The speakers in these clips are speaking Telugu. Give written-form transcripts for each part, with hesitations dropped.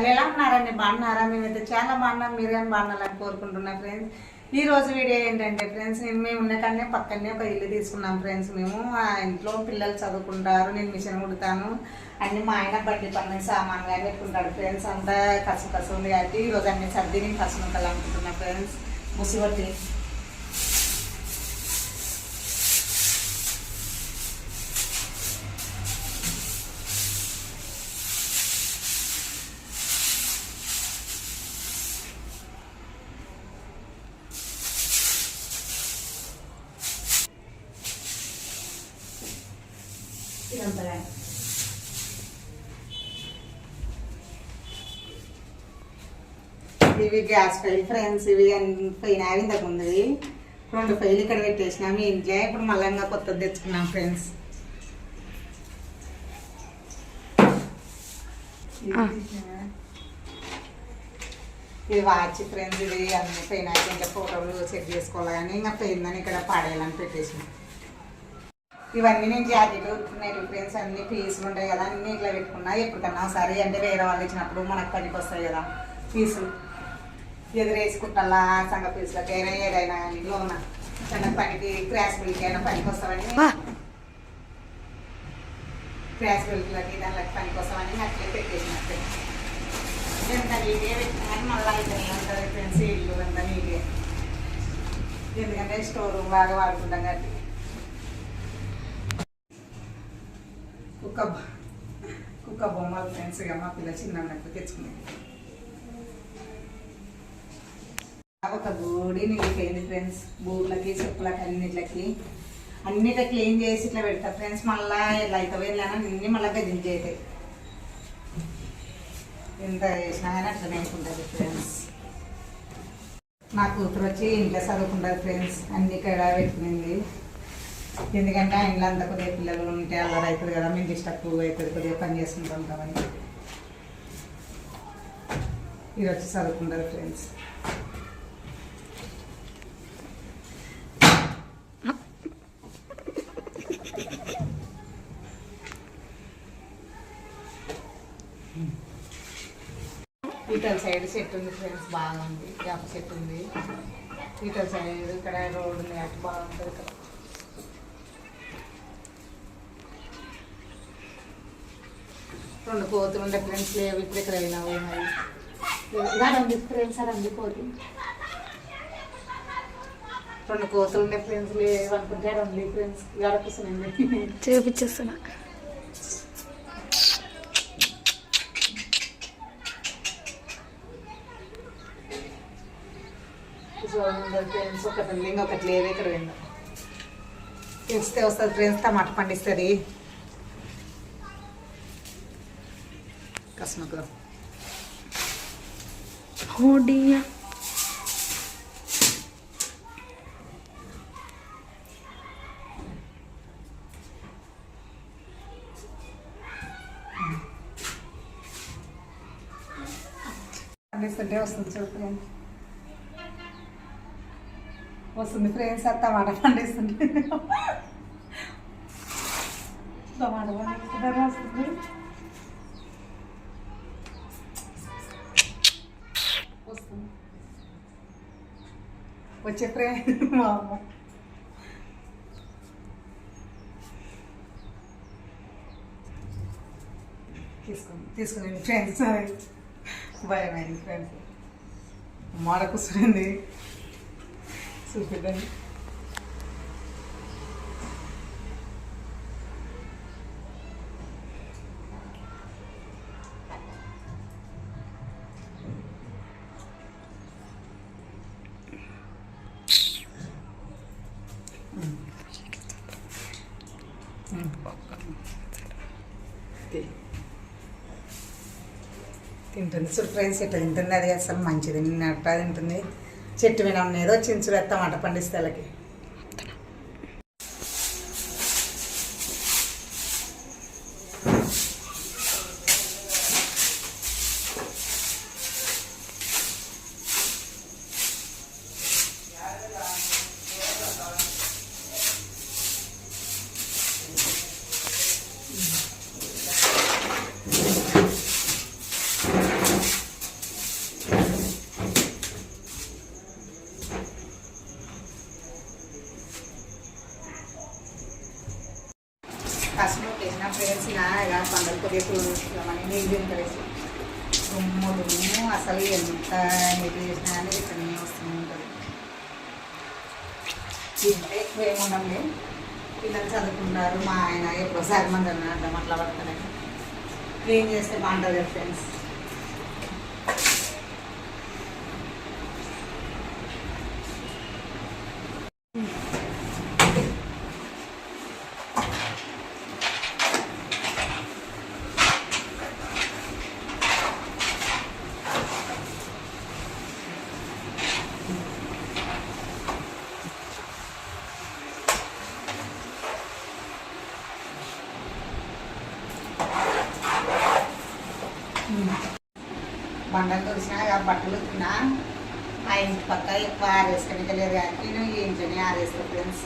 ఛానల్. ఎలా ఉన్నారండి? బాగున్నారా? మేమైతే చాలా బాగున్నాం. మీరు కానీ బాగున్నారని కోరుకుంటున్నా ఫ్రెండ్స్. ఈ రోజు వీడియో ఏంటంటే ఫ్రెండ్స్, మేము ఉన్న కానీ పక్కనే ఒక ఇల్లు తీసుకున్నాం ఫ్రెండ్స్. మేము ఆ ఇంట్లో పిల్లలు చదువుకుంటారు, నేను మిషన్ కుడతాను, అన్ని మా ఆయన బడ్డీ పని సామాన్ కానీ పెట్టుకుంటాడు ఫ్రెండ్స్. అంతా కసు ఉంది కాబట్టి ఈరోజు అన్ని సర్దిని కసుముకలు అనుకుంటున్నా ఫ్రెండ్స్. ముసిబట్టి ఇవి గ్యాస్ ఫైల్ ఫ్రెండ్స్. ఇవి పోయినావి ఇంతకు ముందు 2 ఫైల్ ఇక్కడ పెట్టేసినాం మీ ఇంట్లో. ఇప్పుడు మళ్ళీ కొత్తది తెచ్చుకున్నాం ఫ్రెండ్స్. ఇది వాచ్ ఫ్రెండ్స్. ఇది అన్ని పోయినాయి, ఇంకా ఫోటోలు చెక్ చేసుకోవాలి కానీ ఇంకా పోయిందని ఇక్కడ పాడేయాలని పెట్టేసినాం. ఇవన్నీ నేను జాకెట్ నేటివ్ ఫ్రెండ్స్ అన్ని పీసులు ఉంటాయి కదా, అన్ని ఇట్లా పెట్టుకున్నా. ఎప్పటికన్నా ఒకసారి అంటే వేరే వాళ్ళు ఇచ్చినప్పుడు మనకు పనికి వస్తాయి కదా పీసులు. ఎదురేసుకుంటా సంగ పీసులకైనా ఏదైనా కానీ లోన చిన్న పనికి క్రాష్ బిల్కి అయినా పనికి వస్తామని, క్రాష్ బిల్కి దానికి పనికి వస్తామని అట్లే పెట్టేసినట్టు. ఎంత నీట్గా పెట్టినా కానీ మళ్ళీ అయితే ఉంటుంది ఫ్రెండ్స్ ఇల్లు అంతా నీట్గా. ఎందుకంటే స్టోర్ రూమ్ బాగా వాడుకుంటాం కాబట్టి. కుక్క బొమ్మలు ఫ్రెండ్స్గా మా పిల్ల చిన్నప్పుడు తెచ్చుకున్నాయి. ఒక గూడి నిలిపోయింది ఫ్రెండ్స్. బూట్లకి చెప్పులకి అన్నిటికి క్లీన్ చేసి ఇట్లా పెడతా ఫ్రెండ్స్. మళ్ళీ ఇలా అయితే వెళ్ళాను అన్ని మళ్ళీ గదించేతాయి. ఎంత చేసినా కానీ అట్లా నేర్చుకుంటుంది ఫ్రెండ్స్. మా కూతురు వచ్చి ఇంట్లో చదువుకుంటుంది ఫ్రెండ్స్. అన్ని ఇక్కడ పెట్టుకునింది. ఎందుకంటే ఆ ఇంట్లో అంతా కొద్దిగా పిల్లలు ఉంటే అల్లరి అవుతుంది కదా, మేము డిస్టర్బ్ అవుతుంది, కొద్దిగా పని చేసుకుంటూ ఉంటామని ఇది వచ్చి చదువుకుంటారు ఫ్రెండ్స్. ఈటల సైడ్ చెట్టు ఉంది ఫ్రెండ్స్, బాగుంది. వేప చెట్టు ఉంది ఈటల సైడ్. ఇక్కడ రోడ్డు ఉంది అటు బాగుంటుంది. ఇక్కడ 2 కోతులు ఉండే ఫ్రెండ్స్. లేవు ఇప్పుడు ఇక్కడ అయినావు మరి ఉంది ఫ్రెండ్స్. అది కోతి 2 కోతులు ఉండే ఫ్రెండ్స్. లేవు అనుకుంటే ఉంది ఫ్రెండ్స్. గడపిస్తున్నాయి చూపించేస్తున్నా. ఫ్రెండ్స్ ఒకటి ఉంది, ఇంకొకటి లేదు. ఇక్కడ విందా తెస్తే వస్తుంది ఫ్రెండ్స్. టమాటా పండిస్తుంది కస్మకులో. పండిస్తుంటే వస్తుంది చూడు ఫ్రెండ్స్. వస్తుంది ఫ్రెండ్స్. అది టమాటా పండిస్తుంది. టమాటా పండిస్తుంటే వస్తుంది. వచ్చే ఫ్రెండ్ మా అమ్మ తీసుకుని ఫ్రెండ్స్. భయమైంది ఫ్రెండ్స్. మాడ కూర్చుంది చూపిద్దండి. తింటుంది చూడు ఫ్రెండ్స్. ఇట్లా తింటుంది. అది అసలు మంచిది. నిన్న అట్టా తింటుంది. చెట్టు మీద ఉన్నదో చించుడు టమాటా పండిస్తే వాళ్ళకి. కష్టం చేసిన ఫ్రెండ్స్ ఇక పండుగ కొద్దిగా చూపించామని నీళ్ళు కలిసి దుమ్ము అసలు ఎంత నీళ్ళు చేసినా కానీ ఇక్కడనే వస్తూ ఉంటుంది. ఇంట్లో ఎక్కువ ఏముండండి, పిల్లలు చదువుకుంటారు, మా ఆయన ఎప్పుడోసారి మంది అర్థం అట్లా పడతారని క్లీన్ చేస్తే బాగుంటుంది ఫ్రెండ్స్. బండలు తొలిసినా బట్టలు ఉతికినా ఆ ఇంటి పక్క ఎక్కువ ఆరేసుకొని లేదు కానీ నేను ఈ ఇంట్లోనే ఆరేస్తాను ఫ్రెండ్స్.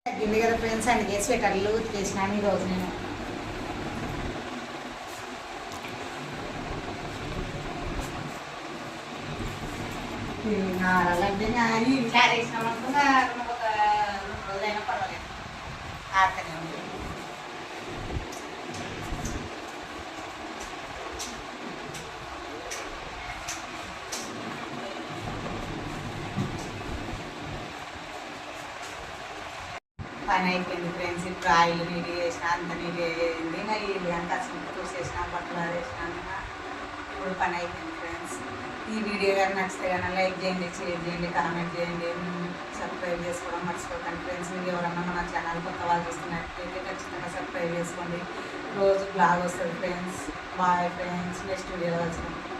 తగ్గింది కదా ఫ్రెండ్స్, అందుకే స్వెటర్లు ఉతికేసినాను ఈరోజు నేను. ఆరాలంటే ఇంట్లో ఆరేసినామనుకో ఒక 2 రోజులైనా పర్వాలేదు, ఆడతానే ఉంది. పని అయిపోయింది ఫ్రెండ్స్. ఇప్పుడు ఆయిల్ నీళ్ళు వేసిన అంత నీళ్ళు వేయింది, నా ఇల్లు కానీ కష్టంతో చూసేసిన బట్టలు వేసిన. ఇప్పుడు పని అయిపోయింది ఫ్రెండ్స్. ఈ వీడియో కానీ నచ్చితే కానీ లైక్ చేయండి, షేర్ చేయండి, కామెంట్ చేయండి, సబ్స్క్రైబ్ చేసుకోవడం మర్చిపోకండి ఫ్రెండ్స్. మీరు ఎవరన్నా మన ఛానల్ కొత్త వాళ్ళు చూస్తున్నట్లయితే ఖచ్చితంగా సబ్స్క్రైబ్ చేసుకోండి. రోజు బ్లాగ్ వస్తుంది ఫ్రెండ్స్. బాయ్ ఫ్రెండ్స్, నెక్స్ట్ వీడియోలో వచ్చాను.